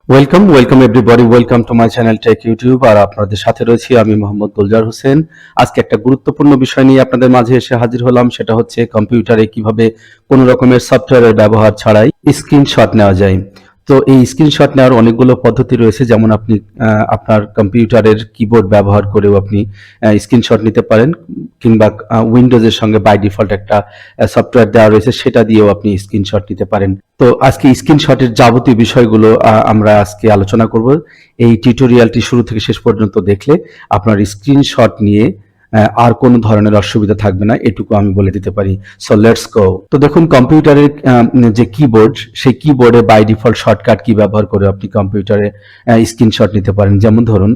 Welcome everybody, welcome to my channel tech YouTube. আর আপনাদের সাথে রয়েছি আমি মোহাম্মদ গোলজার হোসেন। আজকে একটা গুরুত্বপূর্ণ বিষয় নিয়ে আপনাদের মাঝে এসে হাজির হলাম। সেটা হচ্ছে কম্পিউটারে কিভাবে কোনো রকমের সফটওয়্যারের ব্যবহার ছাড়াই স্ক্রিনশট নেওয়া যায়। তো এই স্ক্রিনশট নেওয়ার অনেকগুলো পদ্ধতি রয়েছে, যেমন আপনি আপনার কম্পিউটারের কিবোর্ড ব্যবহার করেও আপনি স্ক্রিনশট নিতে পারেন, কিংবা উইন্ডোজের সঙ্গে বাই ডিফল্ট একটা সফটওয়্যার দেওয়া রয়েছে, সেটা দিয়েও আপনি স্ক্রিনশট নিতে পারেন। তো আজকে স্ক্রিনশটের যাবতীয় বিষয়গুলো আমরা আজকে আলোচনা করব। এই টিউটোরিয়ালটি শুরু থেকে শেষ পর্যন্ত দেখলে আপনার স্ক্রিনশট নিয়ে আর কোনো ধরনের অসুবিধা থাকবে না, এটুকু আমি বলে দিতে পারি। So let's go. তো দেখুন, কম্পিউটারের যে কিবোর্ড, সেই কিবোর্ডে বাই ডিফল্ট শর্টকাট কি ব্যবহার করে আপনি কম্পিউটারে স্ক্রিনশট নিতে পারেন। যেমন ধরুন,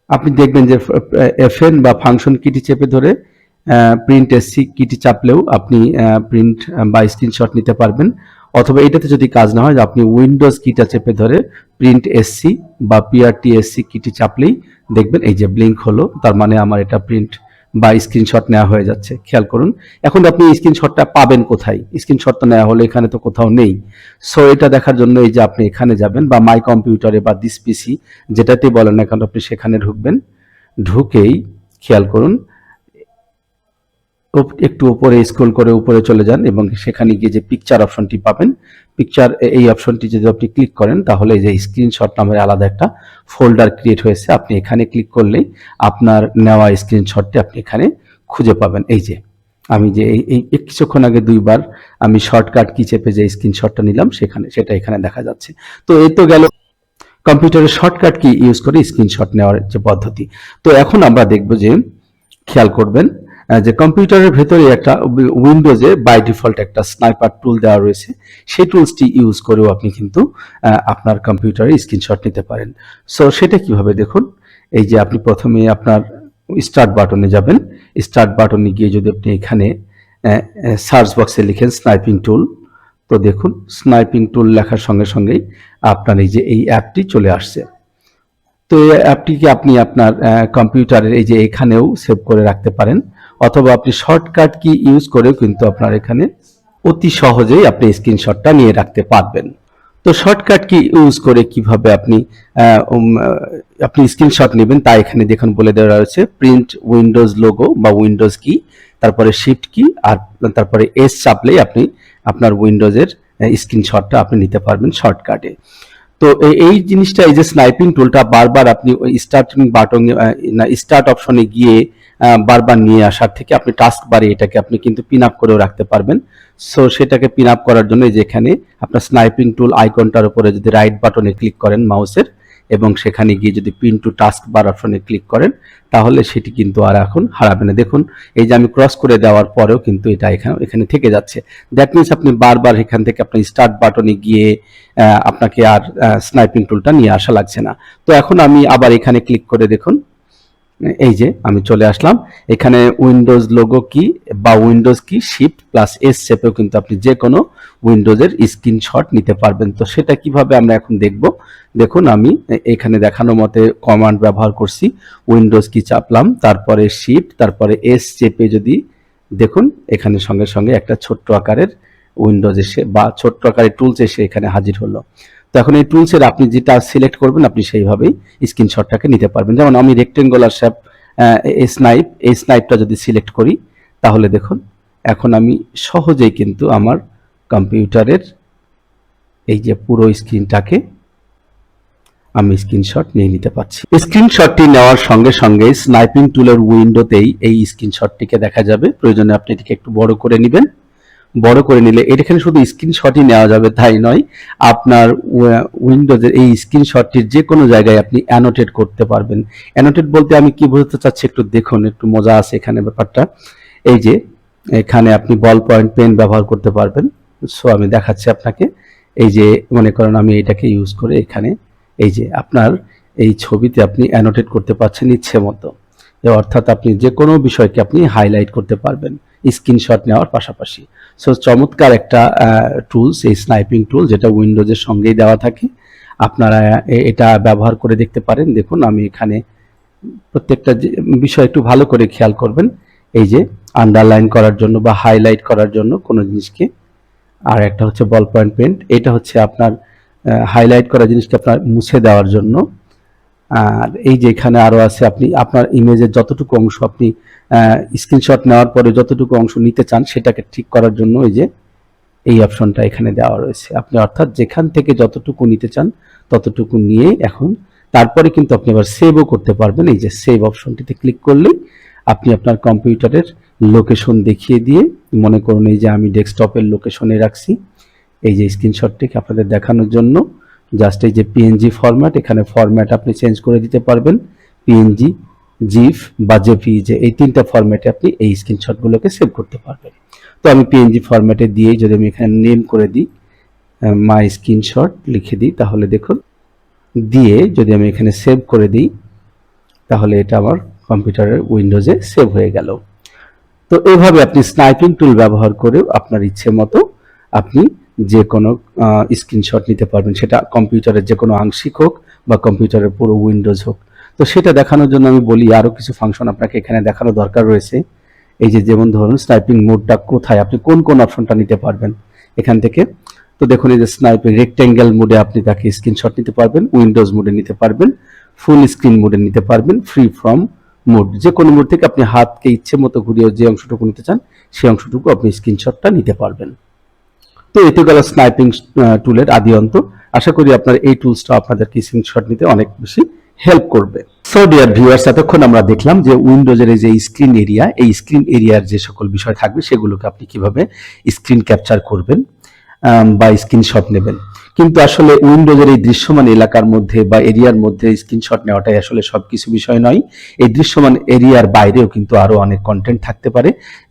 আপনি দেখবেন যে এফএন বা ফাংশন কিটি চেপে ধরে প্রিন্ট এসসি কিটি চাপলেও আপনি প্রিন্ট বা স্ক্রিনশট নিতে পারবেন। অথবা এটাতে যদি কাজ না হয়, আপনি উইন্ডোজ কিটা চেপে ধরে প্রিন্ট এসসি বা পিআরটি এসসি কিটি চাপলেই দেখবেন এই যে ব্লিঙ্ক হলো, তার মানে আমার এটা প্রিন্ট বা স্ক্রিনশট নেওয়া হয়ে যাচ্ছে। খেয়াল করুন, এখন আপনি স্ক্রিনশটটা পাবেন কোথায়? স্ক্রিনশট তো নেওয়া হলো, এখানে তো কোথাও নেই। সো এটা দেখার জন্য এই যে আপনি এখানে যাবেন, বা মাই কম্পিউটারে বা দিস পিসি যেটাতেই বলেন না কেন, আপনি সেখানে ঢুকবেন। ঢুকেই খেয়াল করুন, একটু উপরে স্ক্রল করে উপরে চলে যান এবং সেখানে গিয়ে যে পিকচার অপশনটি পাবেন, পিকচার এই অপশনটি যদি আপনি ক্লিক করেন, তাহলে এই যে স্ক্রিনশট নামের আলাদা একটা ফোল্ডার ক্রিয়েট হয়েছে। আপনি এখানে ক্লিক করলেই আপনার নেওয়া স্ক্রিনশটটি আপনি এখানে খুঁজে পাবেন। এই যে আমি যে এই কিছুক্ষণ আগে দুইবার আমি শর্টকাট কি চেপে যে স্ক্রিনশটটা নিলাম, সেটা এখানে দেখা যাচ্ছে। তো এই তো গেল কম্পিউটারের শর্টকাট কি ইউজ করে স্ক্রিনশট নেওয়ার যে পদ্ধতি। তো এখন আমরা দেখব যে, খেয়াল করবেন যে কম্পিউটারের ভেতরে একটা উইন্ডোজে বাই ডিফল্ট একটা স্নাইপার টুল দেওয়া রয়েছে। সেই টুলসটি ইউজ করেও আপনি কিন্তু আপনার কম্পিউটারে স্ক্রিনশট নিতে পারেন। সো সেটা কিভাবে দেখুন, এই যে আপনি প্রথমে আপনার স্টার্ট বাটনে যাবেন। স্টার্ট বাটনে গিয়ে যদি আপনি এখানে সার্চ বক্সে লিখেন স্নাইপিং টুল, তো দেখুন স্নাইপিং টুল লেখার সঙ্গে সঙ্গেই আপনার এই যে এই অ্যাপটি চলে আসছে। তো এই অ্যাপটিকে আপনি আপনার কম্পিউটারের এই যে এখানেও সেভ করে রাখতে পারেন, অথবা আপনি শর্টকাট কি ইউজ করেও কিন্তু আপনার এখানে অতি সহজেই আপনি স্ক্রিনশটটা নিয়ে রাখতে পারবেন। তো শর্টকাট কি ইউজ করে কিভাবে আপনি স্ক্রিনশট নেবেন তা এখানে দেখুন বলে দেওয়া রয়েছে। প্রিন্ট উইন্ডোজ লোগো বা উইন্ডোজ কি, তারপরে শিফট কি, আর তারপরে এস চাপলেই আপনি আপনার উইন্ডোজের স্ক্রিনশটটা আপনি নিতে পারবেন শর্টকাটে। তো এই জিনিসটা, এই যে স্নাইপিং টুলটা বারবার আপনি ওই স্টার্টিং বাটনে স্টার্ট অপশনে গিয়ে বারবার নিয়ে আসার থেকে আপনি টাস্ক বারে এটাকে আপনি কিন্তু পিন আপ করেও রাখতে পারবেন। সো সেটাকে পিন আপ করার জন্য যেখানে আপনার স্নাইপিং টুল আইকনটার উপরে যদি রাইট বাটনে ক্লিক করেন মাউসের, এবং সেখানে গিয়ে যদি পিন টু টাস্ক বার অপশনে ক্লিক করেন, তাহলে সেটি কিন্তু আর এখন হারাবে না। দেখুন, এই যে আমি ক্রস করে দেওয়ার পরেও কিন্তু এটা এখানে থেকে যাচ্ছে। দ্যাট মিনস আপনি বারবার এখান থেকে আপনার স্টার্ট বাটনে গিয়ে আপনাকে আর স্নাইপিং টুলটা নিয়ে আসা লাগছে না। তো এখন আমি আবার এখানে ক্লিক করে দেখুন, এই যে আমি চলে আসলাম এখানে। উইন্ডোজ লোগো কি বা উইন্ডোজ কি শিফট প্লাস এস চেপেও কিন্তু আপনি যে কোনো উইন্ডোজের স্ক্রিনশট নিতে পারবেন। তো সেটা কিভাবে আমরা এখন দেখব। দেখুন, আমি এখানে দেখানো মতে কমান্ড ব্যবহার করছি। উইন্ডোজ কি চাপলাম, তারপরে শিফট, তারপরে এস চেপে যদি দেখুন, এখানে সঙ্গে সঙ্গে একটা ছোট্ট আকারের উইন্ডোজ এসে বা ছোট্ট আকারের টুলস এসে এখানে হাজির হলো। তো এখন এই টুলসের আপনি যেটা সিলেক্ট করবেন, আপনি সেইভাবেই স্ক্রিনশটটাকে নিতে পারবেন। যেমন আমি রেক্টেঙ্গুলার শেপ এই স্নাইপটা যদি সিলেক্ট করি, তাহলে দেখুন এখন আমি সহজেই কিন্তু আমার কম্পিউটারের এই যে পুরো স্ক্রিনটাকে আমি স্ক্রিনশট নিয়ে নিতে পারছি। স্ক্রিনশটটি নেওয়ার সঙ্গে সঙ্গে স্নাইপিং টুলের উইন্ডোতেই এই স্ক্রিনশটটিকে দেখা যাবে। প্রয়োজনে আপনি এটিকে একটু বড় করে নেবেন। বড় করে নিলে এখানে শুধু স্ক্রিনশটই নেওয়া যাবে তাই নয়, আপনার উইন্ডোজের এই স্ক্রিনশটটির যে কোনো জায়গায় আপনি অ্যানোটেট করতে পারবেন। অ্যানোটেট বলতে আমি কি বোঝাতে চাচ্ছি একটু দেখুন, একটু মজা আছে এখানে ব্যাপারটা। এই যে এখানে আপনি বল পয়েন্ট পেন ব্যবহার করতে পারবেন। সো আমি দেখাচ্ছি আপনাকে। এই যে মনে করেন আমি এটাকে ইউজ করে এখানে এই যে আপনার এই ছবিতে আপনি অ্যানোটেট করতে পারছেন ইচ্ছে মতো। অর্থাৎ আপনি যে কোনো বিষয়কে আপনি হাইলাইট করতে পারবেন স্ক্রিনশট নেওয়ার পাশাপাশি। সো চমৎকার একটা টুলস এই স্নাইপিং টুল, যেটা উইন্ডোজের সঙ্গেই দেওয়া থাকে। আপনারা এটা ব্যবহার করে দেখতে পারেন। দেখুন, আমি এখানে প্রত্যেকটা বিষয় একটু ভালো করে খেয়াল করবেন। এই যে আন্ডারলাইন করার জন্য বা হাইলাইট করার জন্য কোনো জিনিসকে, আর একটা হচ্ছে বল পয়েন্ট পেন, এটা হচ্ছে আপনার হাইলাইট করা জিনিসকে আপনার মুছে দেওয়ার জন্য। আর এই যে এখানে আরো আছে, আপনি আপনার ইমেজের যতটুকু অংশ আপনি স্ক্রিনশট নেওয়ার পরে যতটুকু অংশ নিতে চান সেটাকে ঠিক করার জন্য এই যে এই অপশনটা এখানে দেওয়া রয়েছে। আপনি অর্থাৎ যেখান থেকে যতটুকু নিতে চান ততটুকু নিয়ে এখন তারপরে কিন্তু আপনি আবার সেভও করতে পারবেন। এই যে সেভ অপশনটিতে ক্লিক করলেই আপনি আপনার কম্পিউটারের লোকেশন দেখিয়ে দিয়ে, মনে করুন এই যে আমি ডেস্কটপের লোকেশনে রাখছি, এই যে স্ক্রিনশটটিকে আপনাদের দেখানোর জন্য জাস্ট এই যে পিএনজি ফরম্যাট, এখানে ফরম্যাট আপনি চেঞ্জ করে দিতে পারবেন, পিএনজি, জিফ বা জেপিইজি, এই তিনটা ফরম্যাটে আপনি এই স্ক্রিনশটগুলোকে সেভ করতে পারবেন। তো আমি পিএনজি ফরম্যাটে দিয়েই যদি আমি এখানে নেম করে দিই, মাই স্ক্রিনশট লিখে দিই, তাহলে দেখুন দিয়ে যদি আমি এখানে সেভ করে দিই তাহলে এটা আমার কম্পিউটারের উইন্ডোজে সেভ হয়ে গেল। তো এইভাবে আপনি স্নাইপিং টুল ব্যবহার করেও আপনার ইচ্ছে মতো আপনি যে কোনো স্ক্রিনশট নিতে পারবেন, সেটা কম্পিউটারের যে কোনো আংশিক হোক বা কম্পিউটারের পুরো উইন্ডোজ হোক। তো সেটা দেখানোর জন্য আমি বলি আরও কিছু ফাংশন আপনাকে এখানে দেখানো দরকার রয়েছে। এই যে যেমন ধরুন স্নাইপিং মোডটা কোথায়, আপনি কোন কোন অপশনটা নিতে পারবেন এখান থেকে। তো দেখুন এই যে স্নাইপিং রেক্ট্যাঙ্গেল মোডে আপনি তাকে স্ক্রিনশট নিতে পারবেন, উইন্ডোজ মোডে নিতে পারবেন, ফুল স্ক্রিন মোডে নিতে পারবেন, ফ্রি ফ্রম মোড, যে কোনো মোড থেকে আপনি হাতকে ইচ্ছে মতো ঘুরিয়ে যে অংশটুকু নিতে চান সেই অংশটুকু আপনি স্ক্রিনশটটা নিতে পারবেন। তো এতে গেল স্নাইপিং টুলের আদি অন্ত। আশা করি আপনার এই টুলসটা আপনাদেরকে স্ক্রিনশট নিতে অনেক বেশি হেল্প করবে। সো ডিয়ার ভিউয়ার্স, এতক্ষণ আমরা দেখলাম যে উইন্ডোজের এই যে স্ক্রিন এরিয়া, এই স্ক্রিন এরিয়ার যে সকল বিষয় থাকবে সেগুলোকে আপনি কিভাবে স্ক্রিন ক্যাপচার করবেন বা স্ক্রিনশট নেবেন। কিন্তু আসলে উইন্ডোজের এই দৃশ্যমান এলাকার মধ্যে বা এরিয়ার মধ্যে স্ক্রিনশট নেওয়াটাই আসলে সবকিছু বিষয় নয়। এই দৃশ্যমান এরিয়ার বাইরেও কিন্তু আরো অনেক কন্টেন্ট থাকতে পারে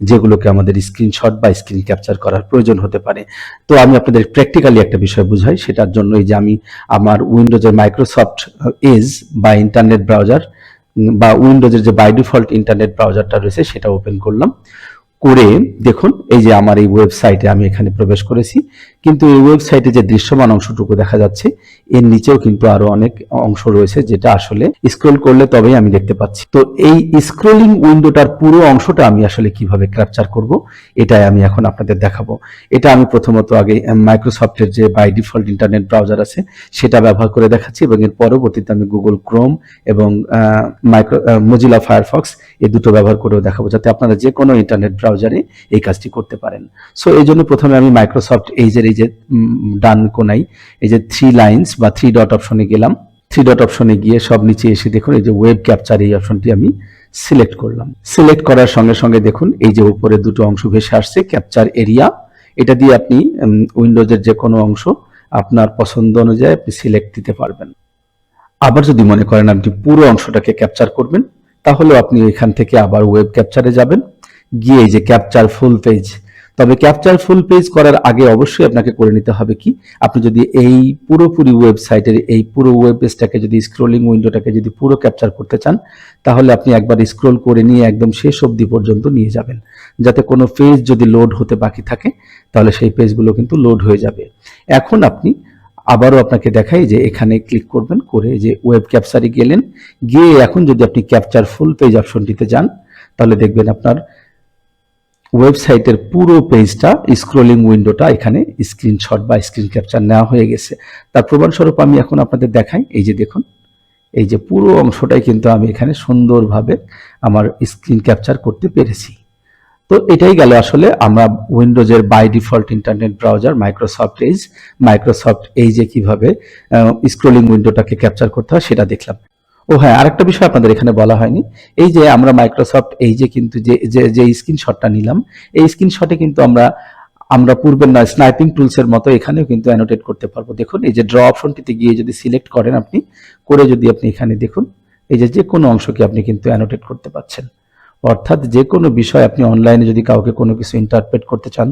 যেগুলোকে আমাদের স্ক্রিনশট বা স্ক্রিন ক্যাপচার করার প্রয়োজন হতে পারে। তো আমি আপনাদের প্র্যাকটিক্যালি একটা বিষয় বুঝাই, সেটার জন্য এই যে আমি আমার উইন্ডোজের মাইক্রোসফট এজ বা ইন্টারনেট ব্রাউজার বা উইন্ডোজের যে বাই ডিফল্ট ইন্টারনেট ব্রাউজারটা রয়েছে সেটা ওপেন করলাম, করে দেখুন এই যে আমার এই ওয়েবসাইটে আমি এখানে প্রবেশ করেছি, কিন্তু এই ওয়েবসাইটে যে দৃশ্যমান অংশটুকু দেখা যাচ্ছে এর নিচেও কিন্তু আরো অনেক অংশ রয়েছে যেটা আসলে স্ক্রল করলে তবেই আমি দেখতে পাচ্ছি। তো এই স্ক্রলিং উইন্ডোটার পুরো অংশটা আমি আসলে কিভাবে ক্যাপচার করব এটাই আমি এখন আপনাদের দেখাবো। এটা আমি প্রথমত আগে মাইক্রোসফটের যে বাই ডিফল্ট ইন্টারনেট ব্রাউজার আছে সেটা ব্যবহার করে দেখাচ্ছি এবং এর পরবর্তীতে আমি গুগল ক্রোম এবং মজিলা ফায়ারফক্স এই দুটো ব্যবহার করেও দেখাবো, যাতে আপনারা যে কোনো ইন্টারনেট ব্রাউজারে এই কাজটি করতে পারেন। সো এই জন্য প্রথমে আমি মাইক্রোসফট এজের এই যে ডান কোনায় এই যে থ্রি লাইন্স বা থ্রি ডট অপশনে গেলাম, থ্রি ডট অপশনে গিয়ে সব নিচে এসে দেখুন এই যে ওয়েব ক্যাপচার এই অপশনটি আমি সিলেক্ট করলাম। সিলেক্ট করার সঙ্গে সঙ্গে দেখুন এই যে উপরে দুটো অংশ ভেসে আসছে, ক্যাপচার এরিয়া, এটা দিয়ে আপনি উইন্ডোজের যে কোনো অংশ আপনার পছন্দ অনুযায়ী আপনি সিলেক্ট দিতে পারবেন। আবার যদি মনে করেন আপনি পুরো অংশটাকে ক্যাপচার করবেন তাহলে আপনি এখান থেকে আবার ওয়েব ক্যাপচারে যাবেন, গিয়ে এই যে ক্যাপচার ফুল পেজ। তবে ক্যাপচার ফুল পেজ করার আগে অবশ্যই আপনাকে করে নিতে হবে কি, আপনি যদি এই পুরোপুরি ওয়েবসাইটের এই পুরো ওয়েব পেজটাকে যদি স্ক্রলিং উইন্ডোটাকে যদি পুরো ক্যাপচার করতে চান তাহলে আপনি একবার স্ক্রল করে নিয়ে একদম শেষ অবধি পর্যন্ত নিয়ে যাবেন, যাতে কোনো পেজ যদি লোড হতে বাকি থাকে তাহলে সেই পেজগুলো কিন্তু লোড হয়ে যাবে। এখন আপনি আবারও আপনাকে দেখাই যে এখানে ক্লিক করবেন, করে যে ওয়েব ক্যাপচারে গেলেন, গিয়ে এখন যদি আপনি ক্যাপচার ফুল পেজ অপশনটিতে যান তাহলে দেখবেন আপনার ওয়েবসাইটের পুরো পেজটা স্ক্রলিং উইন্ডোটা এখানে স্ক্রিনশট বা স্ক্রিন ক্যাপচার নেওয়া হয়ে গেছে। তার প্রমাণস্বরূপ আমি এখন আপনাদের দেখাই, এই যে দেখুন এই যে পুরো অংশটাই কিন্তু আমি এখানে সুন্দরভাবে আমার স্ক্রিন ক্যাপচার করতে পেরেছি। তো এটাই গেল আসলে আমরা উইন্ডোজের by default internet browser Microsoft এজে কিভাবে স্ক্রলিং উইন্ডোটাকে ক্যাপচার করতে হয় সেটা দেখলাম। ও হ্যাঁ, আরেকটা বিষয় আপনাদের এখানে বলা হয়নি, এই যে আমরা মাইক্রোসফট এজে কিন্তু যে স্ক্রিনশটটা নিলাম এই স্ক্রিনশটে কিন্তু আমরা পূর্বের না স্নাইপিং টুলসের মতো এখানেও কিন্তু অ্যানোটেট করতে পারবো। দেখুন এই যে ড্র অপশনটিতে গিয়ে যদি সিলেক্ট করেন আপনি, করে যদি আপনি এখানে দেখুন এই যে কোনো অংশকে আপনি কিন্তু অ্যানোটেট করতে পারছেন। অর্থাৎ যে কোনো বিষয় আপনি অনলাইনে যদি কাউকে কোনো কিছু ইন্টারপ্রেট করতে চান,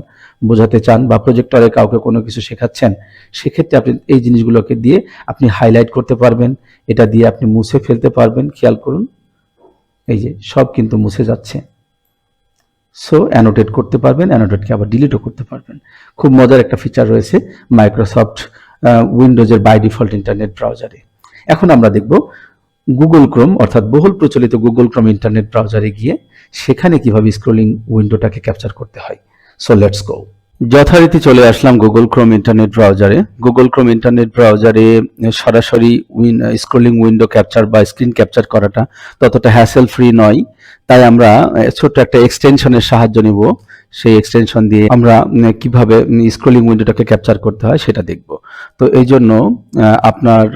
বোঝাতে চান বা প্রজেক্টরে কাউকে কোনো কিছু শেখাচ্ছেন, সেক্ষেত্রে আপনি এই জিনিসগুলোকে দিয়ে আপনি হাইলাইট করতে পারবেন, এটা দিয়ে আপনি মুছে ফেলতে পারবেন। খেয়াল করুন এই যে সব কিন্তু মুছে যাচ্ছে। সো অ্যানোটেট করতে পারবেন, অ্যানোটেটকে আবার ডিলিটও করতে পারবেন। খুব মজার একটা ফিচার রয়েছে মাইক্রোসফট উইন্ডোজের বাই ডিফল্ট ইন্টারনেট ব্রাউজারে। এখন আমরা দেখব গুগল ক্রোম অর্থাৎ বহুল প্রচলিত গুগল ক্রোম ইন্টারনেট ব্রাউজারে গিয়ে সেখানে কিভাবে স্ক্রলিং উইন্ডোটাকে ক্যাপচার করতে হয়। So let's go. যথারীতি চলে আসলাম গুগল ক্রোম ইন্টারনেট ব্রাউজারে। গুগল ক্রোম ইন্টারনেট ব্রাউজারে সরাসরি স্ক্রলিং উইন্ডো ক্যাপচার বা স্ক্রিন ক্যাপচার করাটা ততটা হ্যাসেল ফ্রি নয়। তাই আমরা ছোট্ট একটা এক্সটেনশনের সাহায্য নিব। সেই এক্সটেনশন দিয়ে আমরা কিভাবে স্ক্রলিং উইন্ডোটাকে ক্যাপচার করতে হয় সেটা দেখব। তো এই জন্য আপনার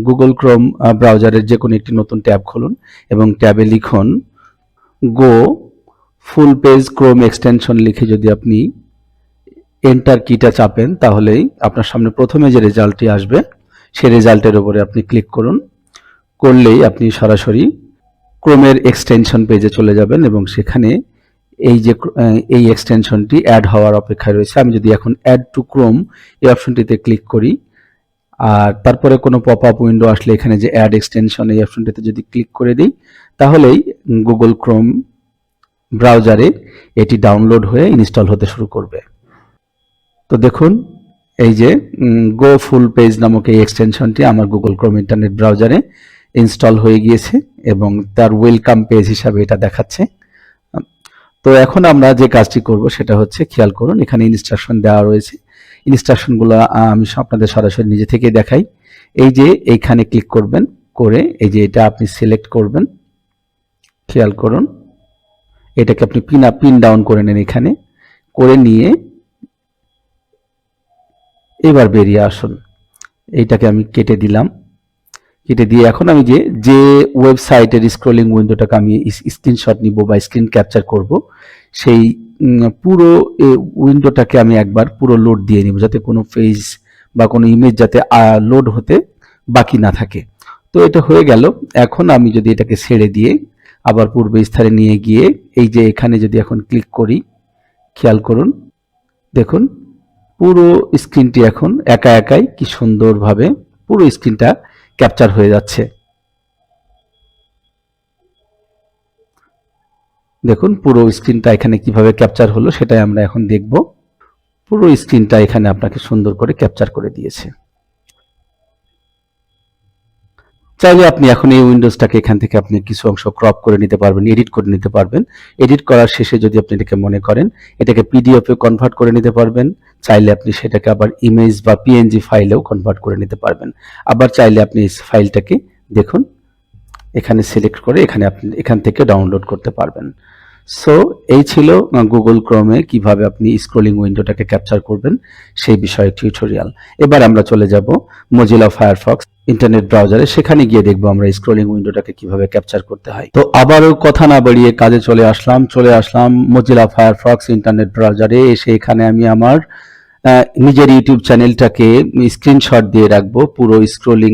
গুগল ক্রোম ব্রাউজারের যে কোনো একটি নতুন ট্যাব খুলুন এবং ট্যাবে লিখুন গো ফুল পেজ ক্রোম এক্সটেনশন লিখে যদি আপনি এন্টার কিটা চাপেন তাহলেই আপনার সামনে প্রথমে যে রেজাল্টটি আসবে সেই রেজাল্টের উপরে আপনি ক্লিক করুন। করলেই আপনি সরাসরি ক্রোমের এক্সটেনশন পেজে চলে যাবেন এবং সেখানে এই যে এই এক্সটেনশনটি অ্যাড হওয়ার অপেক্ষায় রয়েছে। আমি যদি এখন অ্যাড টু ক্রোম এই অপশনটিতে ক্লিক করি আর তারপরে কোনো পপ আপ উইন্ডো আসলে এখানে যে অ্যাড এক্সটেনশন এই অপশনটিতে যদি ক্লিক করে দিই তাহলেই গুগল ক্রোম ব্রাউজারে এটি ডাউনলোড হয়ে ইনস্টল হতে শুরু করবে। তো দেখুন এই যে গো ফুল পেজ নামক এই এক্সটেনশনটি আমার গুগল ক্রোম ইন্টারনেট ব্রাউজারে ইনস্টল হয়ে গিয়েছে এবং তার ওয়েলকাম পেজ হিসাবে এটা দেখাচ্ছে। তো এখন আমরা যে কাজটি করব সেটা হচ্ছে, খেয়াল করুন এখানে ইনস্ট্রাকশন দেওয়া রয়েছে। ইনস্ট্রাকশনগুলো আমি আপনাদের সরাসরি নিজে থেকেই দেখাই। এই যে এইখানে ক্লিক করবেন, করে এই যে এটা আপনি সিলেক্ট করবেন, খেয়াল করুন এটাকে আপনি পিন ডাউন করে নেন এখানে, করে নিয়ে এবার বেরিয়ে আসুন। এইটাকে আমি কেটে দিলাম, কেটে দিয়ে এখন আমি যে ওয়েবসাইটের স্ক্রলিং উইন্ডোটাকে আমি স্ক্রিনশট নিব বা স্ক্রিন ক্যাপচার করব সেই পুরো উইন্ডোটাকে আমি একবার পুরো লোড দিয়ে নিব, যাতে কোনো পেজ বা কোনো ইমেজ যাতে লোড হতে বাকি না থাকে। তো এটা হয়ে গেল। এখন আমি যদি এটাকে ছেড়ে দিয়ে আবার পূর্বে স্থানে নিয়ে গিয়ে এই যে এখানে যদি এখন ক্লিক করি, খেয়াল করুন দেখুন পুরো স্ক্রিনটি এখন একা একাই কি সুন্দরভাবে পুরো স্ক্রিনটা ক্যাপচার হয়ে যাচ্ছে। দেখুন পুরো স্ক্রিনটা এখানে কিভাবে ক্যাপচার হলো সেটাই আমরা এখন দেখব। পুরো স্ক্রিনটা এখানে আপনাকে সুন্দর করে ক্যাপচার করে দিয়েছে। চাইলে আপনি এখন এই উইন্ডোজটাকে এখান থেকে আপনি কিছু অংশ ক্রপ করে নিতে পারবেন, এডিট করে নিতে পারবেন। এডিট করার শেষে যদি আপনি এটাকে মনে করেন এটাকে পিডিএফে কনভার্ট করে নিতে পারবেন। চাইলে আপনি সেটাকে আবার ইমেজ বা পিএনজি ফাইলেও কনভার্ট করে নিতে পারবেন। আবার চাইলে আপনি এই ফাইলটাকে দেখুন এখানে সিলেক্ট করে এখানে আপনি এখান থেকে ডাউনলোড করতে পারবেন। সো এই ছিল গুগল ক্রোমে কিভাবে আপনি স্ক্রলিং উইন্ডোটাকে ক্যাপচার করবেন সেই বিষয়ে টিউটোরিয়াল। এবার আমরা চলে যাব মজিলা ফায়ারফক্স ইন্টারনেট ব্রাউজারে, সেখানে গিয়ে দেখবো আমরা স্ক্রলিং উইন্ডোটাকে কিভাবে ক্যাপচার করতে হয়। তো আবারও কথা না বাড়িয়ে কাজে চলে আসলাম মজিলা ফায়ারফক্স ইন্টারনেট ব্রাউজারে। এসে এখানে আমি আমার নিজের ইউটিউব চ্যানেলটাকে স্ক্রিনশট দিয়ে রাখবো, পুরো স্ক্রলিং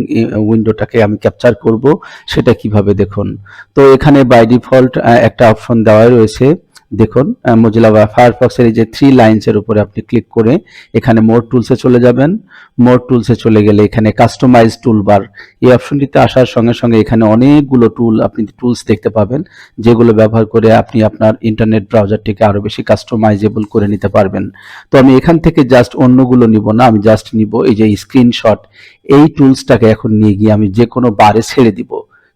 উইন্ডোটাকে আমি ক্যাপচার করব সেটা কিভাবে দেখুন। তো এখানে বাই ডিফল্ট একটা অপশন দেওয়া রয়েছে, দেখুন মজিলা ফায়ারফক্সের এই যে 3 লাইনসের উপরে আপনি ক্লিক করে এখানে মোর টুলসে চলে যাবেন। মোর টুলসে চলে গেলে এখানে কাস্টমাইজ টুলবার এই অপশনটিতে আসার সঙ্গে সঙ্গে এখানে অনেকগুলো আপনি টুলস দেখতে পাবেন, যেগুলো ব্যবহার করে আপনি আপনার ইন্টারনেট ব্রাউজারটিকে আরো বেশি কাস্টমাইজেবল করে নিতে পারবেন। তো আমি এখান থেকে জাস্ট অন্যগুলো নিব না, আমি জাস্ট নিব এই যে স্ক্রিনশট এই টুলসটাকে এখন নিয়ে গিয়ে আমি যে কোনো বারে ছেড়ে দিব।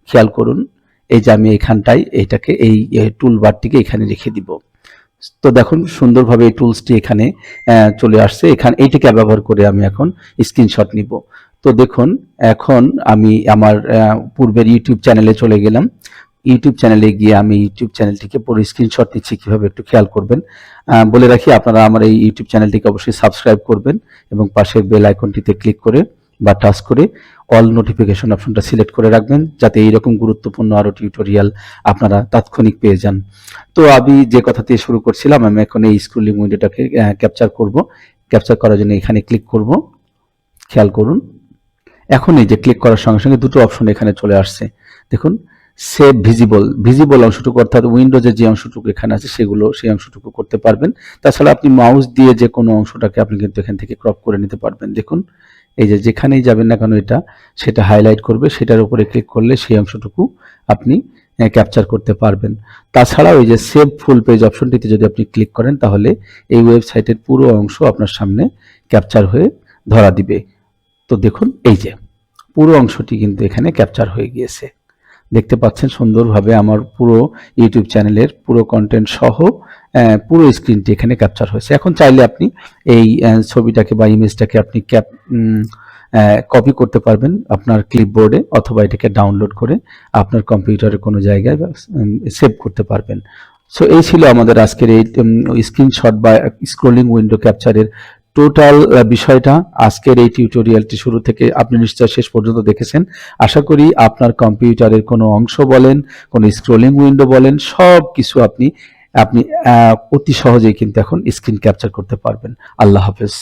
খেয়াল করুন এই যে আমি এখানটায় এইটাকে এই টুল বারটিকে এখানে রেখে দিব। তো দেখুন সুন্দরভাবে এই টুলসটি এখানে চলে আসছে। এখানে এইটাকে ব্যবহার করে আমি এখন স্ক্রিনশট নিব। তো দেখুন এখন আমি আমার পূর্বের ইউটিউব চ্যানেলে চলে গেলাম। ইউটিউব চ্যানেলে গিয়ে আমি ইউটিউব চ্যানেলটিকে পুরো স্ক্রিনশট নিচ্ছি কিভাবে একটু খেয়াল করবেন। বলে রাখি আপনারা আমার এই ইউটিউব চ্যানেলটিকে অবশ্যই সাবস্ক্রাইব করবেন এবং পাশের বেল আইকনটিতে ক্লিক করে বা টাচ করে অল নোটিফিকেশন অপশনটা সিলেক্ট করে রাখবেন, যাতে এইরকম গুরুত্বপূর্ণ আরো টিউটোরিয়াল আপনারা তাৎক্ষণিক পেয়ে যান। তো আমি যে কথা দিয়ে শুরু করছিলাম, আমি এখন এই স্ক্রলিং উইন্ডোটাকে ক্যাপচার করব। ক্যাপচার করার জন্য এখানে ক্লিক করব। খেয়াল করুন এখন এই যে ক্লিক করার সঙ্গে সঙ্গে দুটো অপশন এখানে চলে আসছে। দেখুন সেভ ভিজিবল অংশটুকু, অর্থাৎ উইন্ডোজের যে অংশটুকু এখানে আছে সেই অংশটুকু করতে পারবেন। তাছাড়া আপনি মাউস দিয়ে যে কোনো অংশটাকে আপনি কিন্তু এখান থেকে ক্রপ করে নিতে পারবেন। দেখুন এই যে যেখানেই যাবেন না কেন সেটা হাইলাইট করবে, সেটার উপরে ক্লিক করলে সেই অংশটুকু আপনি ক্যাপচার করতে পারবেন। তাছাড়াও এই যে সেভ ফুল পেজ অপশনটিতে যদি আপনি ক্লিক করেন তাহলে এই ওয়েবসাইটের পুরো অংশ আপনার সামনে ক্যাপচার হয়ে ধরা দিবে। তো দেখুন এই যে পুরো অংশটি কিন্তু এখানে ক্যাপচার হয়ে গিয়েছে। দেখতে পাচ্ছেন সুন্দরভাবে আমার পুরো ইউটিউব চ্যানেলের পুরো কন্টেন্ট সহ পুরো স্ক্রিনটি এখানে ক্যাপচার হয়েছে। এখন চাইলে আপনি এই ছবিটাকে বা ইমেজটাকে আপনি কপি করতে পারবেন আপনার ক্লিপবোর্ডে, অথবা এটাকে ডাউনলোড করে আপনার কম্পিউটারের কোনো জায়গায় সেভ করতে পারবেন। সো এই ছিল আমাদের আজকের এই স্ক্রিনশট বা স্ক্রলিং উইন্ডো ক্যাপচারের টোটাল বিষয়টা। আজকের এই টিউটোরিয়ালটি শুরু থেকে আপনি নিশ্চয় শেষ পর্যন্ত দেখেছেন। আশা করি আপনার কম্পিউটারের কোনো অংশ বলেন, কোনো স্ক্রলিং উইন্ডো বলেন, সব কিছু আপনি আপনি অতি সহজেই কিন্তু এখন স্ক্রিন ক্যাপচার করতে পারবেন। আল্লাহ হাফেজ।